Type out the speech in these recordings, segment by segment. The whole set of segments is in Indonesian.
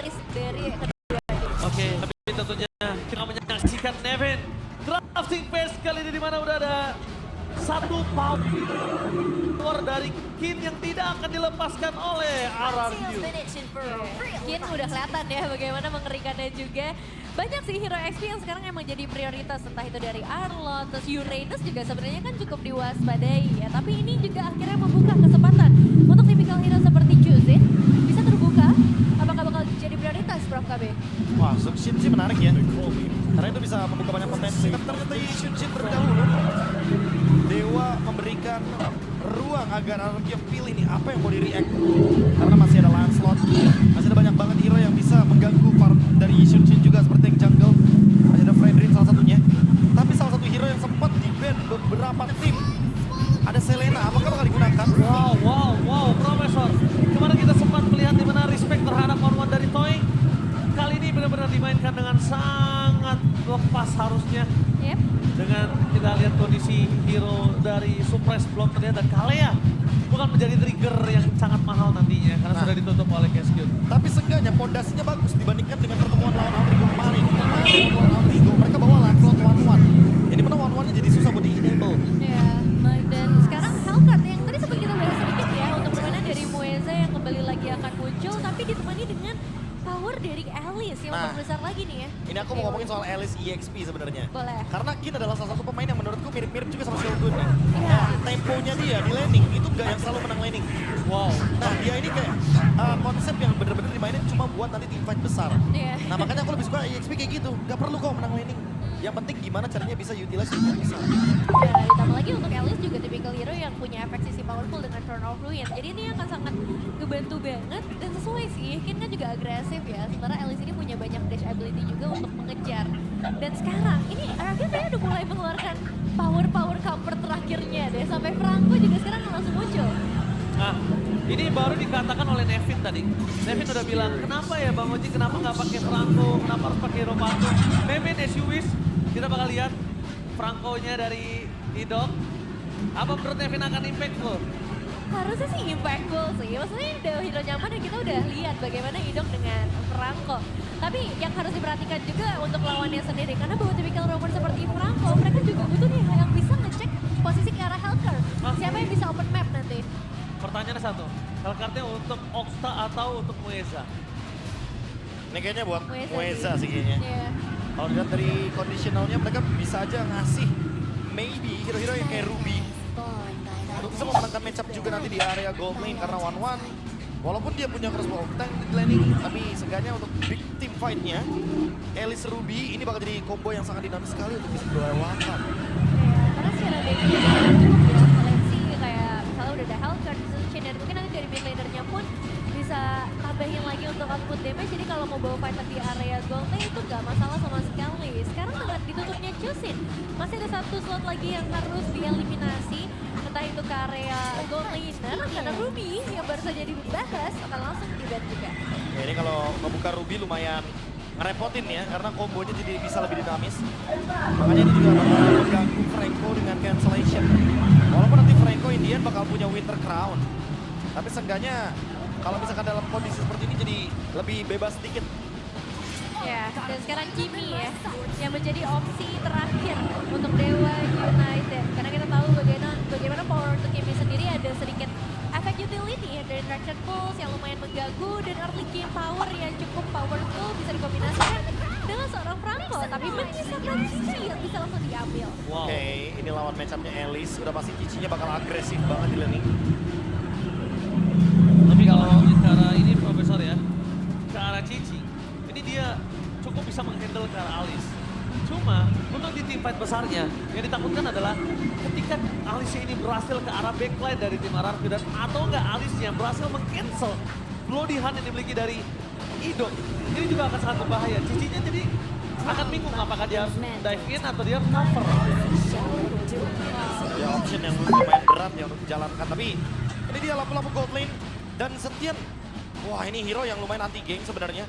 pace dari Oke, tapi tentunya kita menyaksikan Nevin drafting phase kali ini di mana udah ada satu power dari Kin yang tidak akan dilepaskan oleh RRQ. Kin udah kelihatan ya bagaimana mengerikannya juga. Banyak sih hero XP yang sekarang emang jadi prioritas, entah itu dari Arlott, terus Uranus juga sebenarnya kan cukup diwaspadai ya. Tapi ini juga akhirnya membuka kesempatan untuk tipikal hero seperti Juzin bisa terbuka. Apakah bakal jadi prioritas Prof KB? Wah, Shin sih menarik ya. Karena itu bisa membuka banyak potensi. Tapi ternyata Shin terdahulu. Dewa memberikan ruang agar RRQ pilih nih apa yang mau di-react. Karena masih ada Lancelot, masih ada banyak banget hero yang bisa mengganggu farm dari Shin juga seperti yang jungle. Masih ada Fredrin salah satunya. Tapi salah satu hero yang sempat di-ban beberapa tim. Ada Selena, apakah bakal digunakan? Wow, Profesor. Kemarin kita sempat melihat di mana respect terhadap one dari Toy. Kali ini benar-benar dimainkan dengan sangat lepas harusnya. Yep. Dengan kita lihat kondisi hero dari Suppress belum terlihat dan Kalea bukan menjadi trigger yang sangat mahal nantinya karena sudah ditutup oleh Cascade. Tapi seenggaknya pondasinya bagus dibandingkan dengan pertemuan lawan Altrigo kemarin. Lawan Altrigo mereka bawa Lancelot 1-1. Ini mana 1-1-nya jadi susah buat di-enable. Ya, dan sekarang Hellcat yang tadi sempat kita bahas sedikit ya untuk permainan dari Mueza yang kembali lagi akan muncul tapi ditemani dengan power dari Alice yang membesar lagi nih ya. Ini aku mau ngomongin soal Alice EXP sebenarnya. Boleh. Karena Kin adalah salah satu pemain yang menurutku mirip-mirip juga sama Shogun nih. Iya. Nah, temponya dia di laning itu nggak yang selalu menang laning. Wow. Nah, dia ini kayak konsep yang bener-bener dimainin cuma buat nanti teamfight besar. Iya. Nah, makanya aku lebih suka EXP kayak gitu. Nggak perlu kok menang laning. Yang penting gimana caranya bisa utilize teamfight besar. Ya, ditambah lagi untuk Alice juga tipikal hero yang punya efek sisi powerful dengan Turn of Ruin. Jadi ini akan sangat ngebantu banget dan sesuai sih. Kin kan juga agresif ya. Sementara Alice ini punya banyak dash ability juga untuk mengejar. Dan sekarang ini RRQ kayaknya udah mulai mengeluarkan power counter terakhirnya deh. Sampai Franco juga sekarang langsung muncul. Nah, ini baru dikatakan oleh Nevin tadi. Nevin udah bilang, kenapa ya Bang Oji, kenapa nggak pakai Franco, kenapa harus pakai hero Franco? Nevin, as you wish, kita bakal lihat Franco-nya dari Idok. Apa menurut Nevin akan impactful? Harusnya sih impactful sih. Maksudnya udah hero nyaman dan kita udah lihat bagaimana Idok dengan Franco. Tapi yang harus diperhatikan juga untuk lawannya sendiri. Karena bawa tipikal rover seperti Franco, mereka juga butuh nih yang bisa ngecek posisi ke arah Hellcat. Siapa yang bisa open map nanti? Pertanyaannya satu, Hellcat-nya untuk Okta atau untuk Mueza? Ini kayaknya buat Mueza Mueza sih. sih kayaknya. Iya. Kalau dilihat dari conditionalnya mereka bisa aja ngasih maybe hero-hero yang kayak Ruby. Untuk bisa memenangkan matchup juga nanti di area gold lane karena 1-1. Walaupun dia punya crossbow tank di laning, tapi seenggaknya untuk big team fight-nya, Alice Ruby ini bakal jadi combo yang sangat dinamis sekali untuk bisa berlawanan. Iya, karena secara deck juga cukup ya seleksi kayak misalnya udah ada Hellcat, Chain, dan mungkin nanti dari mid laner-nya pun bisa tambahin lagi untuk output damage. Jadi kalau mau bawa fighter di area gold lane itu nggak masalah sama sekali. Sekarang dengan ditutupnya Juzin, masih ada satu slot lagi yang harus dieliminasi. Entah itu ke area gold laner, karena Ruby yang baru saja dibahas akan langsung di-ban juga. Ya, ini kalau ngebuka Ruby lumayan ngerepotin ya, karena kombonya jadi bisa lebih dinamis. Makanya ini juga bakal mengganggu Franco dengan cancellation. Walaupun nanti Franco Indian bakal punya Winter Crown. Tapi seenggaknya kalau misalkan dalam kondisi seperti ini jadi lebih bebas sedikit. Ya, dan sekarang Jimmy ya, yang menjadi opsi terakhir untuk Dewa United. Karena kita tahu bagaimana power untuk Jimmy sendiri ada sedikit efek utility ya, dari Traction Pulse yang lumayan mengganggu dan early game power yang cukup powerful bisa dikombinasikan dengan seorang Franco. Tapi menyisakan Cici yang bisa langsung diambil. Wow. Oke, ini lawan match-up-nya Alice. Udah pasti Cicinya bakal agresif banget di laning. Tapi kalau ke arah ini Profesor ya, ke arah Cici, ini dia cukup bisa menghandle ke arah Alice. Cuma untuk di team fight besarnya yang ditakutkan adalah ketika Alice ini berhasil ke arah backline dari tim RRQ dan atau enggak Alice yang berhasil meng-cancel Bloody Hand yang dimiliki dari Idok. Ini juga akan sangat berbahaya. Cicinya jadi akan bingung apakah dia harus dive in atau dia cover. Ya option yang lumayan berat ya untuk dijalankan. Tapi ini dia lampu-lampu gold lane dan Setian. Wah, ini hero yang lumayan anti geng sebenarnya.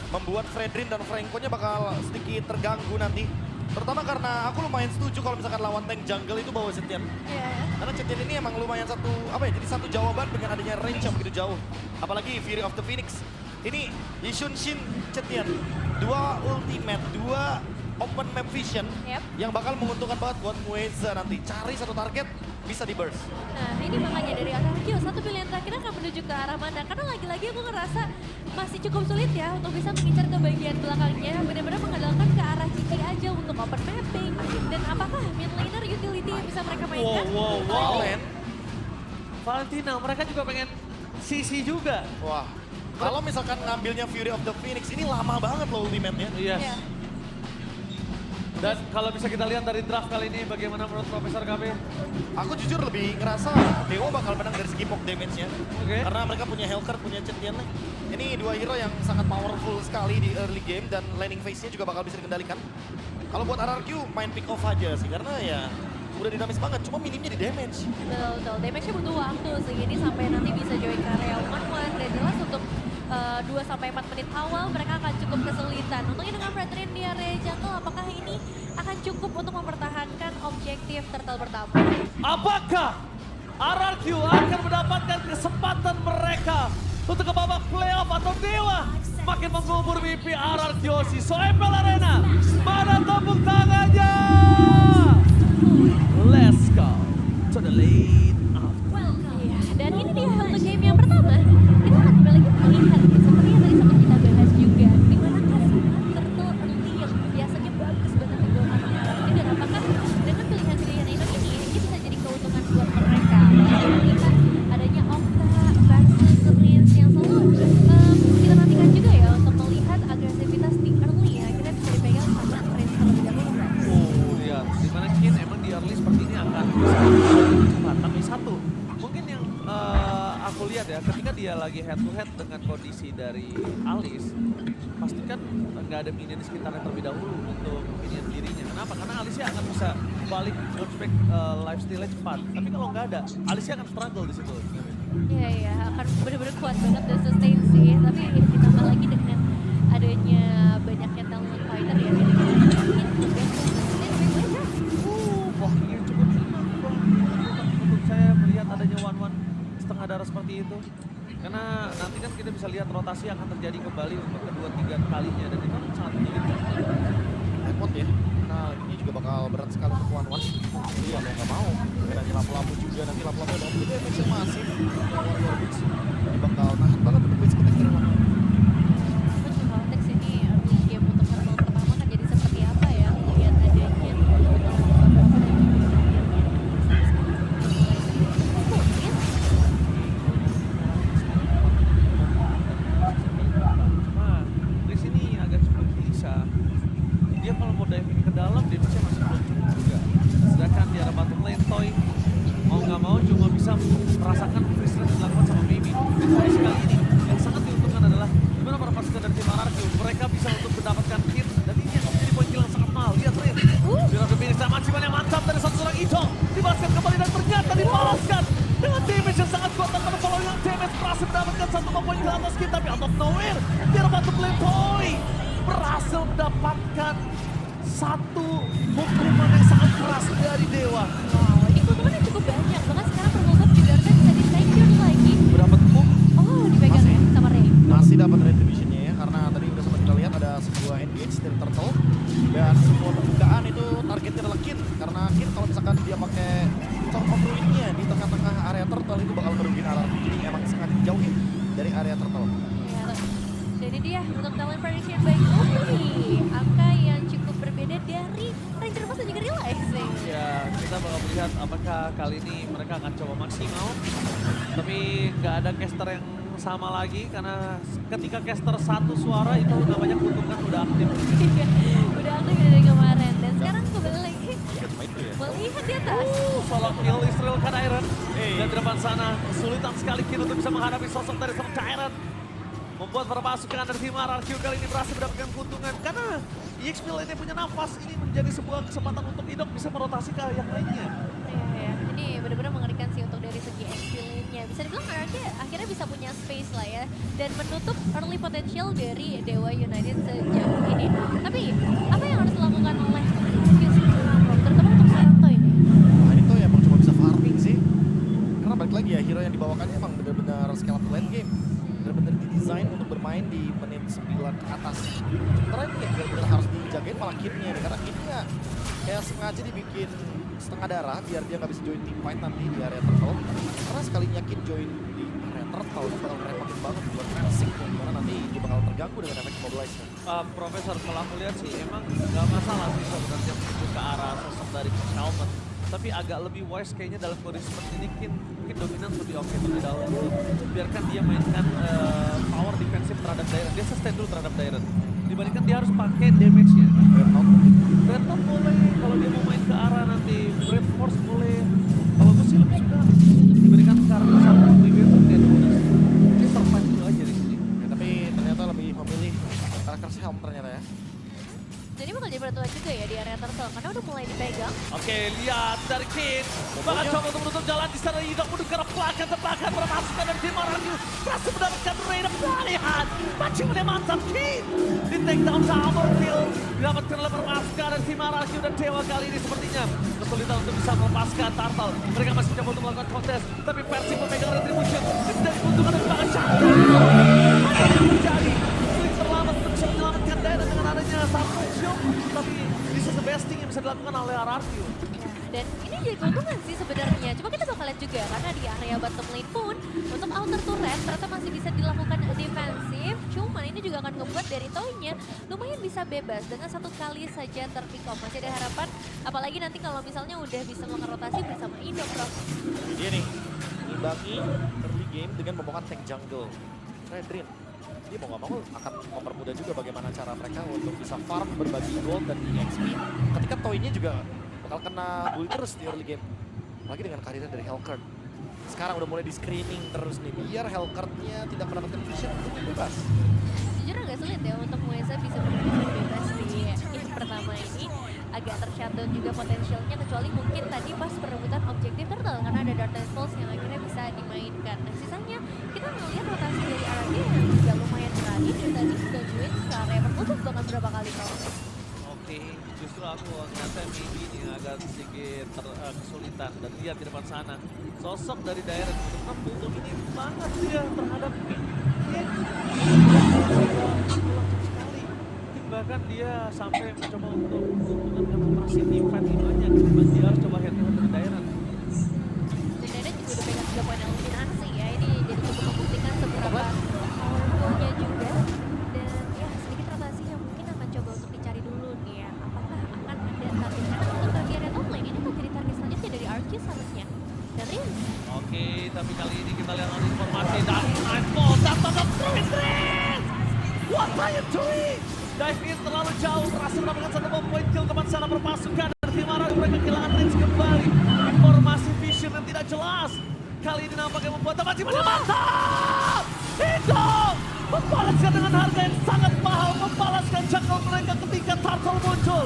Membuat Fredrin dan Franco-nya bakal sedikit terganggu nanti. Terutama karena aku lumayan setuju kalau misalkan lawan tank jungle itu bawa Setian. Iya. Karena Setian ini emang lumayan jadi satu jawaban dengan adanya range yang begitu jauh. Apalagi Fury of the Phoenix. Ini Yishun Shin Cetian, 2 ultimate, 2 open map vision Yep. yang bakal menguntungkan banget buat Mueza nanti. Cari satu target, bisa di burst. Nah ini makanya dari Ararkyo, satu pilihan terakhir akan menuju ke arah mana. Karena lagi-lagi aku ngerasa masih cukup sulit ya untuk bisa mengincar ke bagian belakangnya. Benar-benar mengandalkan ke arah Cici aja untuk open mapping. Dan apakah mid laner utility yang bisa mereka mainkan? Wow. Valen, Valentina, mereka juga pengen CC juga. wah. Kalau misalkan ngambilnya Fury of the Phoenix, ini lama banget loh ultimate-nya. Iya. Ya. Dan kalau bisa kita lihat dari draft kali ini, bagaimana menurut Profesor KB? Aku jujur lebih ngerasa Dewa bakal menang dari segi poke damage-nya. Oke. Karena mereka punya Helker, punya Cetian. Ini 2 hero yang sangat powerful sekali di early game dan laning phase-nya juga bakal bisa dikendalikan. Kalau buat RRQ main pick off aja sih, karena ya udah dinamis banget, cuma minimnya di damage. Betul. Damage-nya butuh waktu segini sampai nanti bisa join ke area 1-1. Dan jelas untuk 2-4 menit awal mereka akan cukup kesulitan. Untungnya dengan Fredrin di area jungle, apakah ini akan cukup untuk mempertahankan objektif turtle pertama? Apakah RRQ akan mendapatkan kesempatan mereka untuk ke babak playoff atau Dewa makin mengubur mimpi RRQ si Soembel Arena? Mana tepuk tangannya? Let's go to the lane of Iya, dan ini dia untuk game yang pertama. Kita akan kembali lagi melihat seperti yang tadi sempat kita bahas juga. Di mana kesulitan turtle early yang biasanya bagus banget digunakan oleh Ararkyo. Dan apakah dengan pilihan-pilihan ini bisa jadi keuntungan buat mereka. Melihat adanya Okta versus Rins yang selalu kita nantikan juga ya untuk melihat agresivitas di early ya. Kita bisa dipegang sama Rins terlebih dahulu. lihat. Dimana Kin emang di early seperti ini akan bisa cepat. Tapi satu, mungkin yang aku lihat ya, ketika dia lagi head to head dengan kondisi dari Alice, pastikan nggak ada minion di sekitarnya terlebih dahulu untuk minion dirinya. Kenapa? Karena Alicia akan bisa balik prospek lifestyle-nya cepat. Tapi kalau nggak ada, Alicia akan struggle di situ. Iya, akan benar-benar kuat banget dan sustain sih. Tapi ditambah lagi dengan adanya banyaknya talent fighter ya. Jadi Wah ini cukup untuk saya melihat adanya one-one setengah darah seperti itu. Karena nanti kan kita bisa lihat rotasi akan terjadi kembali untuk kedua tiga kalinya dan itu sangat menyulitkan. Repot ya. Nah, ini juga bakal berat sekali untuk Wan-Wan. Jadi ya mau nggak mau. Dan lapu-lapu juga, nanti lapu-lapu ada juga damage yang masif. Warrior Beats. Ini bakal nahan banget untuk base ketek dari Wan-Wan. aku juga konteks ini early game untuk turtle pertama akan jadi seperti apa ya. Lihat adanya Nah, di sini agak cukup gelisah. Dia kalau mau diving ke dalam, dia masih belum cukup juga. Sedangkan di arah bottom lane, Toy mau nggak mau cuma bisa merasakan free strike yang dilakukan sama Mimi. Di kondisi kali ini, yang sangat diuntungkan adalah gimana para pasukan dari tim RRQ. Mereka bisa untuk mendapatkan hit, dan ini yang menjadi poin kill yang sangat mahal. Lihat Rin, Viral Finish dan maksimal yang mantap dari satu seorang Ijong. Dibalaskan kembali dan ternyata dibalaskan dengan damage yang sangat kuat. Dan pada following yang damage berhasil mendapatkan satu poin kill atas kita. Tapi out of nowhere, di arah bottom lane, Toy berhasil mendapatkan satu hukuman yang sangat keras dari Dewa. wow, ini keuntungannya cukup banyak. Bahkan sekarang pergolap juga harusnya bisa di-secure lagi. Berapa move? Oh, dipegang Masih. ya sama Ray. Masih dapat retribution-nya ya, karena tadi udah sempat kita lihat ada sebuah engage dari Turtle. Dan semua pembukaan itu targetnya adalah Kin. Karena Kin kalau misalkan dia pakai Storm of Ruin-nya di tengah-tengah area Turtle itu bakal merugikan RRQ. Jadi emang sengaja dijauhin dari area Turtle. Ya, jadi dia untuk talent prediction baik Umi. Angka yang cukup berbeda dari Ranger Pass dan juga Realizing. Ya, kita bakal melihat apakah kali ini mereka akan coba maksimal. Tapi nggak ada caster yang sama lagi karena ketika caster satu suara itu udah banyak keuntungan udah aktif. Udah aktif dari kemarin. Dan sekarang kembali lagi Main tuh ya. melihat di atas. Solo kill Israel Kairon. Dan di depan sana kesulitan sekali Kin untuk bisa menghadapi sosok dari seorang Kairon. Membuat para pasukan dari tim RRQ kali ini berhasil mendapatkan keuntungan. Karena EXP ini punya nafas, ini menjadi sebuah kesempatan untuk Idok bisa merotasi ke yang lainnya. Iya, ini benar-benar mengerikan sih untuk dari segi XP-nya. Bisa dibilang RRQ akhirnya bisa punya space lah ya. Dan menutup early potential dari Dewa United sejauh ini. Tapi, apa yang harus dilakukan oleh RRQ sekarang, Bro? Terutama untuk Santo ini. Nah ini tuh ya emang cuma bisa farming sih. Karena balik lagi ya, hero yang dibawakannya emang benar-benar skilled late game. Benar-benar desain untuk bermain di menit 9 ke atas. Sementara ini yang benar-benar harus dijagain malah kitnya nih, karena kitnya kayak sengaja dibikin setengah darah biar dia nggak bisa join team fight nanti di area turtle. Karena sekalinya kit join di area turtle itu bakal ngerepotin banget buat Sing, dimana nanti dia bakal terganggu dengan efek mobilize. Profesor, kalau aku lihat sih emang nggak masalah sih sebenarnya menuju ke arah sosok dari Helmet. Tapi agak lebih wise kayaknya dalam kondisi seperti ini mungkin dominan lebih oke terlebih dahulu. Biarkan dia mainkan power defensif terhadap Dairon. Dia sustain dulu terhadap Dairon. Dibandingkan dia harus pakai damage-nya. Red Top boleh, kalau dia mau main ke arah nanti Brave Force boleh. Kalau gue sih lebih suka diberikan kartu satu Brave Force dan bonus. Dia survive dulu aja di sini. Ya, tapi ternyata lebih memilih karakter Helm ternyata ya. Jadi bakal jadi peraturan juga ya di area turtle karena udah mulai dipegang. Oke, lihat dari Kid. Bahkan coba untuk menutup jalan di sana tidak mudah karena tebakan bermasukkan dari tim Aranyu. Berhasil mendapatkan Raiden pilihan. Mancing yang mantap Kid. Di take down double kill. Didapatkan oleh permasukkan dari tim Aranyu dan Dewa kali ini sepertinya kesulitan untuk bisa melepaskan Turtle. Mereka masih mencoba untuk melakukan kontes. Tapi versi memegang retribution. Dan dibutuhkan dari bahkan Shaka. Apa yang terjadi? Sulit terlambat untuk bisa menyelamatkan Dairon dengan adanya satu shield. Tapi this is the best thing yang bisa dilakukan oleh Aranyu. Dan ini jadi keuntungan sih sebenarnya. Cuma kita bakal lihat juga karena di area bottom lane pun untuk outer turret ternyata masih bisa dilakukan defensif. Cuma ini juga akan ngebuat dari Toy-nya lumayan bisa bebas dengan satu kali saja terpick off. Masih ada harapan apalagi nanti kalau misalnya udah bisa melakukan rotasi bersama Indo Prof. Dia nih, imbangi early game dengan membawakan tank jungle. Redrin, dia mau gak mau akan mempermudah juga bagaimana cara mereka untuk bisa farm, berbagi gold dan EXP. Ketika Toy-nya juga bakal kena bully terus di early game. Apalagi dengan kehadiran dari Hellcurt. Sekarang udah mulai di screening terus nih, biar Hellcurt-nya tidak mendapatkan vision untuk bebas. Jujur agak sulit ya untuk Mueza bisa bermain bebas di game pertama ini. Agak tershutdown juga potensialnya kecuali mungkin tadi pas perebutan objektif turtle karena ada Darkness Pulse yang akhirnya bisa dimainkan. Nah sisanya kita ngelihat rotasi dari RRQ yang juga lumayan berani dan tadi sudah join ke area tertutup bahkan berapa kali kalau Oke, justru aku ngeliatnya maybe ini agak sedikit kesulitan dan lihat di depan sana. Sosok dari daerah benar-benar butuh ini banget dia terhadap Kid. Sekali. Mungkin bahkan dia sampai mencoba untuk menentukan operasi team fight ini banyak. Dia harus coba head-to-head dari daerah. dan Dada juga udah pegang 3 poin eliminasi ya. Ini jadi cukup membuktikan seberapa powerful-nya juga. Dan ya sedikit rotasi yang mungkin akan coba untuk dicari dulu nih ya. Apakah akan ada target? Karena untuk di area top lane ini menjadi target selanjutnya dari RQ seharusnya. Dan Rin. Oke, tapi kali ini kita lihat ada informasi dari Nightfall. Datang ke Trin! What are you doing? Dive in terlalu jauh, berhasil mendapatkan satu poin kill teman sana berpasukan. Dan tim Aranyu mereka kehilangan Rins kembali. Informasi vision yang tidak jelas. Kali ini nampaknya membuat tempat timnya mantap! Itu! Membalaskan dengan harga yang sangat mahal. Membalaskan jungle mereka ketika Turtle muncul.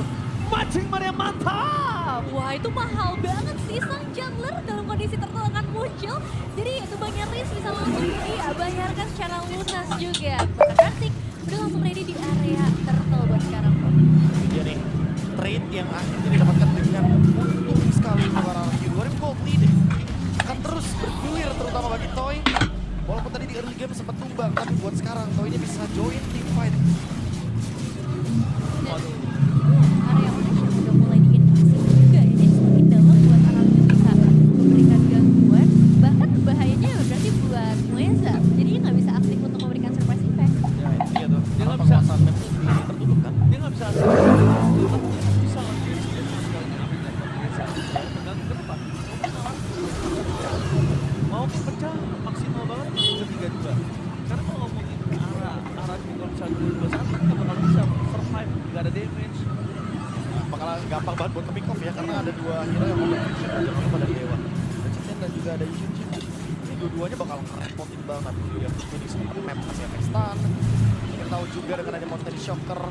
Mancing Maria mantap! Wah itu mahal banget sih sang jungler dalam kondisi turtle akan muncul. Jadi tumbangnya Riz bisa langsung dibayarkan secara lunas juga. Bahkan Kartik udah langsung ready di area turtle buat sekarang. Dia nih, trade yang akhirnya didapatkan dengan untung sekali untuk RRQ. 2000 gold lead akan terus bergulir terutama bagi Toy. Walaupun tadi di early game sempat tumbang, tapi buat sekarang Toy-nya bisa join team fight. Dan area Malaysia udah mulai diinvasi juga ya. Jadi semakin dalam buat orang yang bisa memberikan gangguan. Bahkan bahayanya berarti buat Mueza. Jadinya nggak bisa aktif untuk memberikan surprise impact. Ya ini dia tuh, Dia karena nggak bisa. penguasaan map ini tertutup kan. Dia nggak bisa asal bisa langsung dia sama sekali nggak bisa mengganggu ke depan mau pecah maksimal banget ketiga juga karena kalau ngomongin arah kalau misalnya 2-2-1 kita bakal bisa survive nggak ada damage. Bakalan gampang banget buat ke-pick off ya, karena ada dua hero yang mau vision aja pada Dewa. Ada Cincin dan juga ada Yushin. Ini dua-duanya bakal ngerepotin banget. Ya, ini sempat map kasih efek stun. Kita tahu juga dengan ada Mountain Shocker.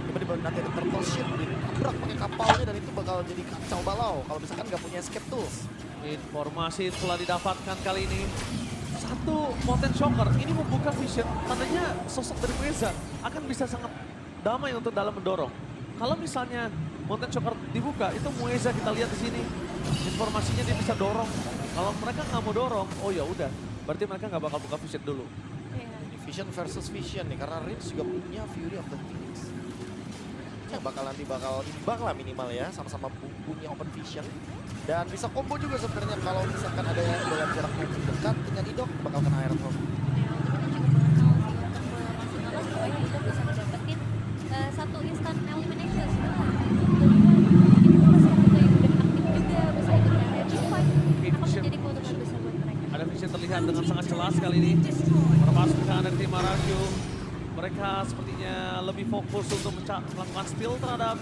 Tiba-tiba nanti ada Turtle Ship ditabrak pakai kapalnya dan itu bakal jadi kacau balau kalau misalkan nggak punya escape tools. Informasi telah didapatkan kali ini. Satu, Mountain Shocker ini membuka vision, tandanya sosok dari Mueza akan bisa sangat damai untuk dalam mendorong. Kalau misalnya Mountain Shocker dibuka, itu Mueza kita lihat di sini. Informasinya dia bisa dorong. Kalau mereka nggak mau dorong, oh ya udah, berarti mereka nggak bakal buka vision dulu. Iya. Vision versus Vision nih, karena Rins juga punya Fury of the Phoenix. Yang bakal imbang lah minimal ya, sama-sama punya Open Vision. Dan bisa combo juga sebenarnya kalau misalkan ada yang dalam jarak makin dekat dengan Idok bakal kena Iron Home. Ya, untuk itu cukup mahal sih untuk masing-masing supaya Idok bisa mendapatkan satu instant elimination sebenarnya. Itu masih ada yang udah aktif juga, bisa ikut area fight. Akan menjadi keuntungan besar buat mereka. Ada Vision terlihat dengan sangat jelas kali ini. Permasukan dari tim Araju. Mereka sepertinya lebih fokus untuk melakukan steal terhadap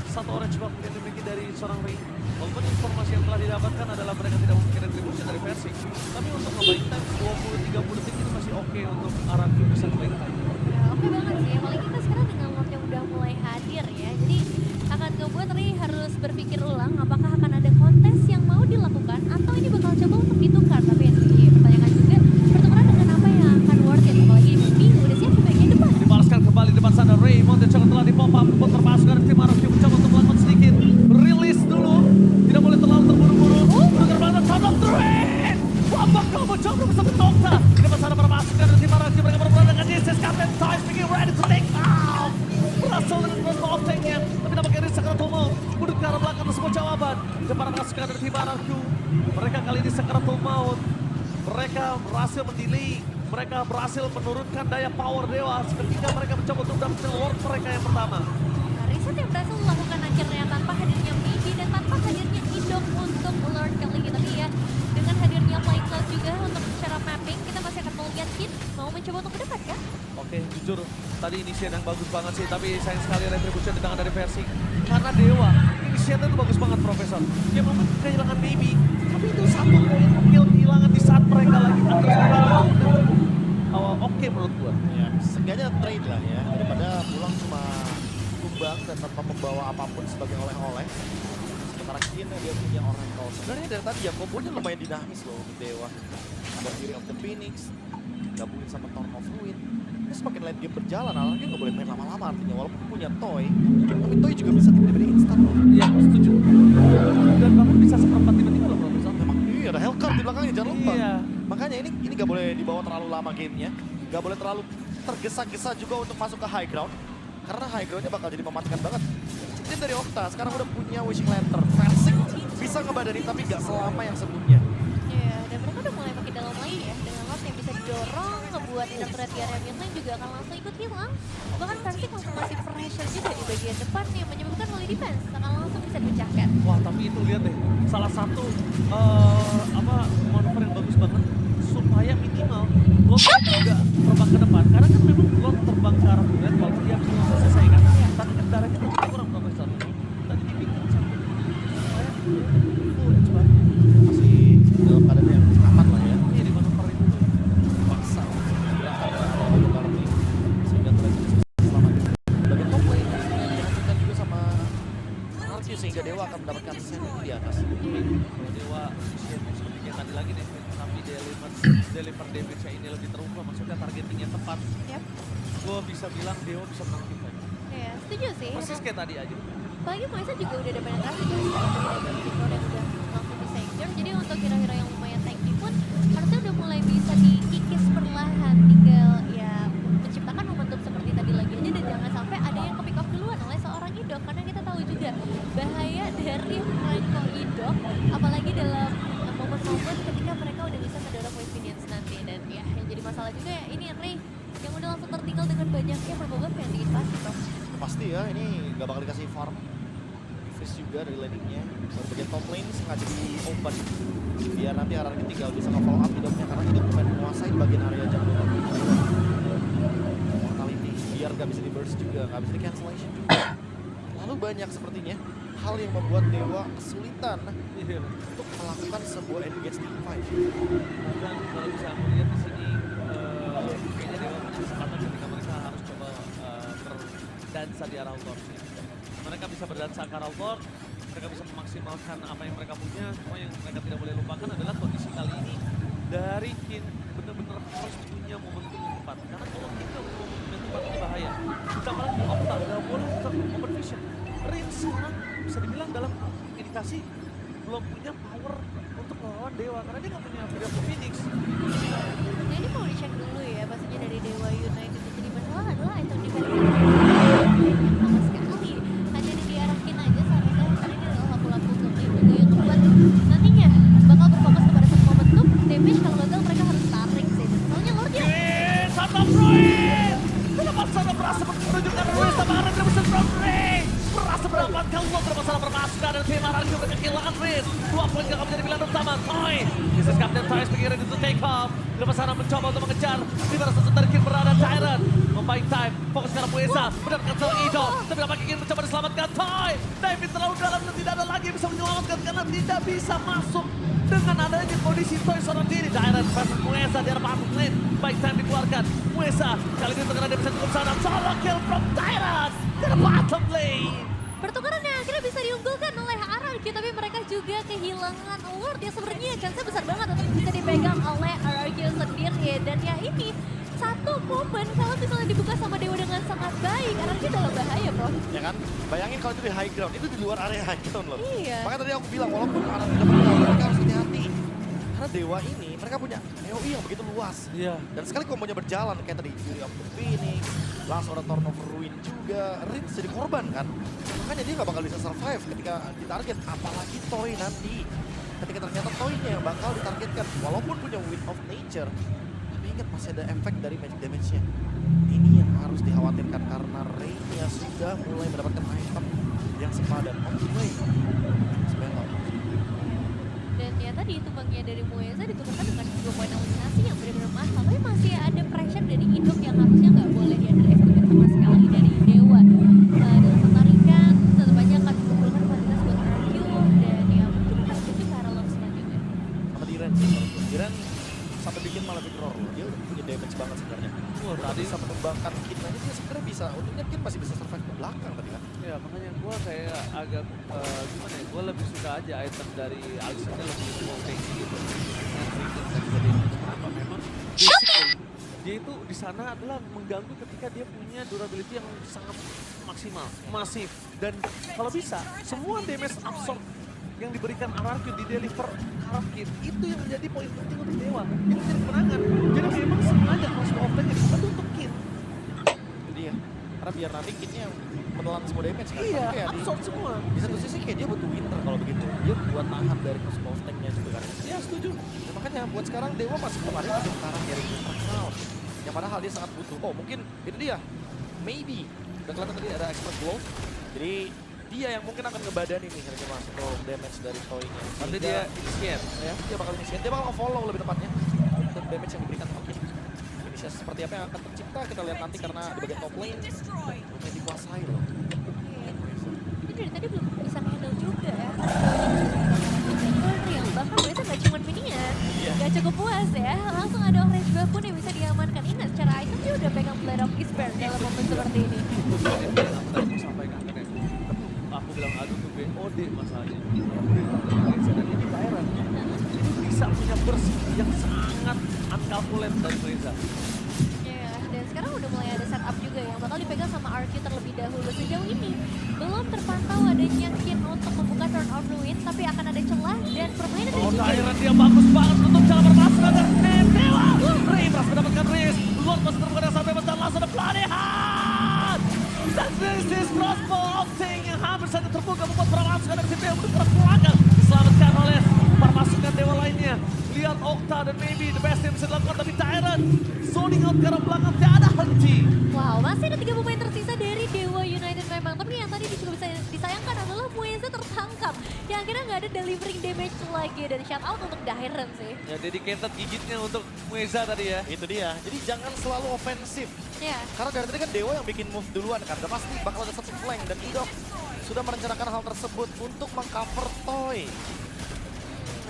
satu orange buff yang dimiliki dari seorang Ring. Walaupun informasi yang telah didapatkan adalah mereka tidak mungkin retribution dari Versing. Tapi untuk ngebaik time 20-30 detik itu masih oke untuk Araju bisa ngebaik time. Ya, oke banget sih, apalagi kita sekarang dengan lot yang udah mulai hadir ya. Jadi akan ngebuat Ri harus berpikir ulang apakah akan ada kontes yang mau dilakukan atau ini bakal coba untuk ditukar. Tapi yang dipertanyakan juga pertukaran dengan apa yang akan worth it. Apalagi Minggu udah siap di bagian depan. Dibalaskan kembali depan sana Raymond yang telah di pop up untuk terpasukan dari tim Araju mencoba untuk melakukan sedikit rilis dulu. Tidak boleh terlalu terburu-buru. Benar banget shot of the rain. Wabak kalau mencoba bersama Nocta. Di depan sana permasukan dari tim Araju. Mereka berperan dengan Jesus Captain Time speaking ready to take out. Berhasil dengan crossbow of tank-nya. Tapi nampaknya Rizak Ratomo mundur ke arah belakang semua jawaban. Depan pasukan dari tim Araju. Mereka kali ini Sakaratul Maut. Mereka berhasil mendelay. Mereka berhasil menurunkan daya power Dewa ketika mereka mencoba untuk mendapatkan Lord mereka yang pertama. Nah, Riset yang berhasil melakukan akhirnya tanpa hadirnya Midi dan tanpa hadirnya Idok untuk Lord kali ini. Tapi ya, dengan hadirnya Flying Cloud juga untuk secara mapping, kita masih akan melihat Kid mau mencoba untuk ke depan kan? Oke, jujur tadi inisiat yang bagus banget sih, tapi sayang sekali retribution di tangan dari Versing. Karena Dewa, inisiatnya itu bagus banget Profesor. Ya memang kehilangan Maybe, tapi itu satu poin kill kehilangan di saat mereka lagi oke menurut gua. Ya, seenggaknya trade lah ya, daripada pulang cuma tumbang dan tanpa membawa apapun sebagai oleh-oleh. Sementara Kin dia punya Oracle. Sebenarnya dari tadi ya kombonya lumayan dinamis loh untuk Dewa. Ada Fury of the Phoenix, gabungin sama Torn of Ruin. Ini semakin late game berjalan, Alarky nggak boleh main lama-lama artinya. Walaupun punya Toy, tapi Toy juga bisa tiba-tiba di instan loh. Iya, setuju. Dan bahkan bisa seperempat tiba-tiba loh Profesor. Memang iya ada Hellcard di belakangnya, jangan lupa. Iya. Makanya ini nggak boleh dibawa terlalu lama gamenya. Nggak boleh terlalu tergesa-gesa juga untuk masuk ke high ground. Karena high groundnya bakal jadi mematikan banget. Tim dari Okta sekarang udah punya Wishing Lantern. Versing bisa ngebadanin tapi nggak selama yang sebelumnya. Iya, dan mereka udah mulai makin dalam lagi ya. Dengan Lord yang bisa didorong, ngebuat inner turret di area midlane juga akan langsung ikut hilang. Bahkan Versing langsung masih pressure juga di bagian depan yang menyebabkan melee defense akan langsung bisa dipecahkan. Wah, tapi itu lihat deh, salah satu manuver yang bagus banget supaya minimal Lord juga terbang ke depan. Karena kan memang Lord terbang ke arah bulan walaupun dia belum selesai kan. Tapi kan darahnya tuh kurang Profesor. Tadi dibikin sampai supaya full edge banget. Masih dalam keadaan yang aman lah ya. Iya di manuver itu tuh. Paksa gerakan dari Barney sehingga terus selamatkan. Bagian top lane dihancurkan juga sama Arceus sehingga Dewa akan mendapatkan sanity di atas. Kalau Dewa seperti kayak tadi lagi deh, tapi deliver damage-nya ini lebih terubah, maksudnya targetingnya tepat. Yap. Gue bisa bilang Dewa bisa menang tim fight. Iya, setuju sih. Persis kayak tadi aja. Apalagi Moisa juga udah ada penetrasi kan sekarang dari Victor yang udah langsung bisa injure. Jadi untuk hero-hero yang lumayan tanky pun harusnya udah mulai bisa dikikis perlahan. Tinggal ya menciptakan momentum seperti tadi lagi aja dan jangan sampai ada yang ke-pick off duluan oleh seorang Idok. Karena kita tahu juga bahaya dari Franco Idok apalagi dalam momen-momen ketika mereka udah bisa mendorong wave minions nanti. Dan ya yang jadi masalah juga ya ini Ray yang udah langsung tertinggal dengan banyaknya purple yang diinvasi Prof. Pasti ya ini nggak bakal dikasih farm. Freeze juga dari landingnya. Bagian top lane sengaja di open biar nanti Ararki tinggal bisa nge-follow up hidupnya karena hidup main menguasai bagian area jungle. Mortality biar nggak bisa di burst juga, nggak bisa di cancellation juga. Lalu banyak sepertinya hal yang membuat Dewa kesulitan Iya. untuk melakukan sebuah engage team fight. Bahkan kalau bisa melihat di sini, kayaknya Dewa punya kesempatan ketika mereka harus coba berdansa di arah Lord. Mereka bisa berdansa ke arah Lord, mereka bisa memaksimalkan apa yang mereka punya. Cuma yang mereka tidak boleh lupakan adalah kondisi kali ini dari Kin benar-benar harus punya momentum yang tepat. Karena kalau kita punya momentum yang tepat ini bahaya. Ditambah lagi Okta nggak boleh open vision. Rin sekarang bisa dibilang dalam indikasi belum punya power untuk melawan Dewa karena dia nggak punya Fury of the Phoenix. Nah ini Ini mau dicek dulu ya, pastinya dari Dewa United. Jadi masalah adalah item defense sama sekali. Hanya diarahkin aja seharusnya karena ini adalah laku-laku untuk itu yang membuat nantinya bakal berfokus kepada satu momentum damage kalau gagal mereka harus tarik sih. Soalnya Lord ya. Satu Ruin! Kenapa sana berasa menunjukkan Ruin sama Aren Revolution from Ring? Berasa mendapatkan Lord bermasalah permasukkan dan tim Aren juga kehilangan Rin. 2 poin gak menjadi pilihan utama. Toy! This is Captain Toy sebagai ready to take off. Lepas sana mencoba untuk mengejar. Di mana satu terkir berada Tyrant. Membaik time, fokus ke arah Mueza. Mendapatkan seorang Ido. Tapi apakah ingin mencoba diselamatkan Toy? David terlalu dalam dan tidak ada lagi yang bisa menyelamatkan karena tidak bisa masuk. Dengan adanya kondisi Toy seorang diri. Tyrant versus Mueza di arah bottom lane. Baik time dikeluarkan. Mueza kali ini terkena dia bisa cukup sana. Solo kill from Tyrant di arah bottom lane. Pertukaran yang akhirnya bisa diunggulkan oleh RRQ, tapi mereka juga kehilangan Lord yang sebenarnya chance besar banget untuk bisa dipegang oleh RRQ sendiri. Dan ya ini satu momen kalau misalnya dibuka sama Dewa dengan sangat baik, RRQ dalam bahaya bro. Ya kan? Bayangin kalau itu di high ground, itu di luar area high ground loh. Iya. Makanya tadi aku bilang, walaupun Aran tidak menang, mereka harus hati-hati. Karena Dewa ini, mereka punya AoE yang begitu luas. Iya. Dan sekali kombonya berjalan, kayak tadi Fury of the Phoenix, langsung ada Torn of Ruin juga, Rin jadi korban kan. Makanya dia nggak bakal bisa survive ketika ditarget, apalagi Toy nanti. Ketika ternyata Toy-nya yang bakal ditargetkan, walaupun punya Wind of Nature, tapi ingat masih ada efek dari magic damage-nya. Ini yang harus dikhawatirkan karena Ray-nya sudah mulai mendapatkan item yang sepadan. On the way. Sebenarnya Dan ya tadi tumbangnya dari Mueza ditukarkan dengan 2 poin eliminasi yang benar-benar mahal. Tapi masih ada pressure dari Indok yang harusnya nggak boleh ya dari estimate sama sekali dari Dewa. Dalam penarikan tetap aja akan mengumpulkan kualitas buat RQ dan ya mungkin akan menuju ke arah lobby selanjutnya. sama Diren sih menurutku. Diren sampai bikin malah big roar loh. Dia udah punya damage banget sebenarnya. Wah, Tadi bisa menumbangkan Kit aja dia sebenarnya bisa. Untungnya Kit masih bisa survive ke belakang tadi kan. Ya makanya gue kayak agak gimana ya, gue lebih suka aja item dari Alisonnya lebih full tanky gitu. Kenapa? Memang basically dia itu di sana adalah mengganggu ketika dia punya durability yang sangat maksimal, masif. Dan kalau bisa, semua damage absorb yang diberikan RRQ di deliver arah Kit itu yang menjadi poin penting untuk Dewa. Yang menjadi kemenangan. Jadi memang sengaja crossbow of tank itu untuk Kit. Jadi ya, karena biar nanti Kitnya yang menelan semua damage kan. Iya, Tapi kayak absorb semua. di satu sisi kayak dia butuh winter kalau begitu. Dia buat nahan dari crossbow tank-nya juga kan. Ya setuju. Ya, makanya buat sekarang Dewa masih kemarin masih mengarah dari internal. Yang padahal dia sangat butuh. Oh mungkin itu dia. Maybe. Udah kelihatan tadi ada expert blow. Jadi dia yang mungkin akan ngebadani nih harusnya masuk damage dari Toy-nya. Nanti dia initiate. Ya, dia bakal initiate. Dia bakal nge-follow lebih tepatnya. Untuk damage yang diberikan sama Kit. Inisiasi seperti apa yang akan tercipta kita lihat nanti karena di bagian top lane. Udah dikuasai loh. Ini dari tadi belum bisa handle juga ya. Real, bahkan Mueza nggak cuma minion, nggak cukup puas ya. Langsung ada orange buff pun yang bisa diamankan. Ini secara item dia udah pegang Blade of Despair dalam momen seperti ini. Aku tadi mau sampaikan kan ya. Aku bilang aduh tuh BOD masalahnya. Dan ini Tyrant. Ini bisa punya burst yang sangat uncalculate dari Reza. Ya, dan sekarang udah mulai ada setup juga yang bakal dipegang sama RQ terlebih dahulu. Sejauh ini belum terpantau adanya Kit untuk membuka Turn of Ruin, tapi akan ada celah dan permainan dari Oh Jinjin. Tyrant dia bagus banget untuk cara bermasuk dan Dewa. Ray berhasil mendapatkan Riz. Lord masih terbuka dengan sampai bentar langsung ada pelarihan. Dan this is crossbow opting yang hampir saja terbuka membuat permasukan dari situ yang bergerak belakang. Diselamatkan oleh permasukan Dewa lainnya. Lihat Okta dan maybe the best yang bisa dilakukan tapi Tyrant zoning out ke arah belakang tidak ada henti. Wow, masih ada 3 pemain tersisa dari Dewa United memang. Tapi yang tadi juga bisa disayangkan adalah Mueza tertangkap. Yang akhirnya nggak ada delivering damage lagi. Dan shout out untuk Dairen sih. Ya dedicated gigitnya untuk Mueza tadi ya. Itu dia. Jadi jangan selalu ofensif. Ya, Karena dari tadi kan Dewa yang bikin move duluan kan. Udah pasti bakal ada satu flank dan Idok sudah merencanakan hal tersebut untuk mengcover Toy.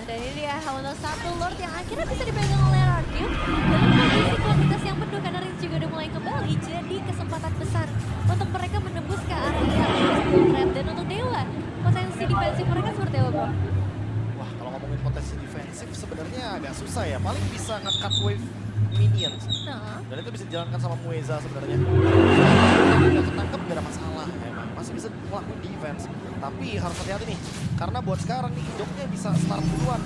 dan ini dia untuk satu Lord yang akhirnya bisa dipegang oleh RRQ. Dalam kondisi kuantitas yang penuh karena Riz juga udah mulai kembali. Jadi kesempatan besar untuk mereka menembus ke area red. Dan untuk Dewa, potensi defensif mereka seperti apa bro? Wah, kalau ngomongin potensi defensif sebenarnya agak susah ya. Paling bisa nge-cut wave minions. Nah, Dan itu bisa dijalankan sama Mueza sebenarnya. Kalau ketangkep gak ada masalah emang. Masih bisa bisa ngelakuin defense. Tapi harus hati-hati nih, karena buat sekarang nih Indoknya bisa start duluan.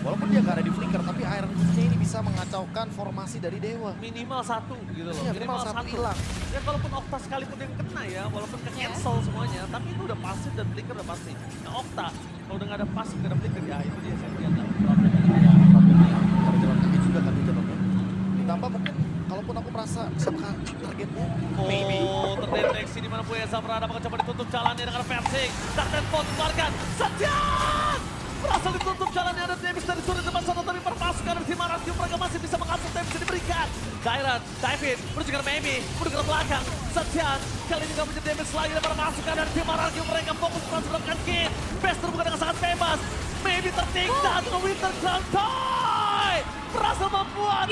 Walaupun dia nggak ada di flicker, tapi Iron Fistnya ini bisa mengacaukan formasi dari Dewa. Minimal satu gitu loh. Iya, minimal satu hilang. Ya kalaupun Okta sekalipun yang kena ya, walaupun ke cancel semuanya, tapi itu udah pasti dan flicker udah pasti. Nah Okta, kalau udah nggak ada pas, nggak ada flicker, ya itu dia saya lihat lah problemnya. Ya, problemnya ada jalan kaki juga kan itu teman. Ditambah mungkin kalaupun aku merasa sama targetnya, maybe. Oh, terdeteksi di mana Bueza berada, maka coba ditutup jalannya dengan versing. Darknet Bot keluarkan, Setian! Berhasil ditutup jalannya, ada Davis dari sudut depan sana, tapi perpasukan dari tim Arakium mereka masih bisa mengasuh Davis yang diberikan. Dairan, David, menuju ke Maybe, menuju ke belakang. Setian, kali ini gak punya damage lagi dan perpasukan dari tim Arakium mereka fokus transferkan Kid. Best terbuka dengan sangat bebas. Maybe tertinggal ke Winter Crown Toy! Berhasil membuat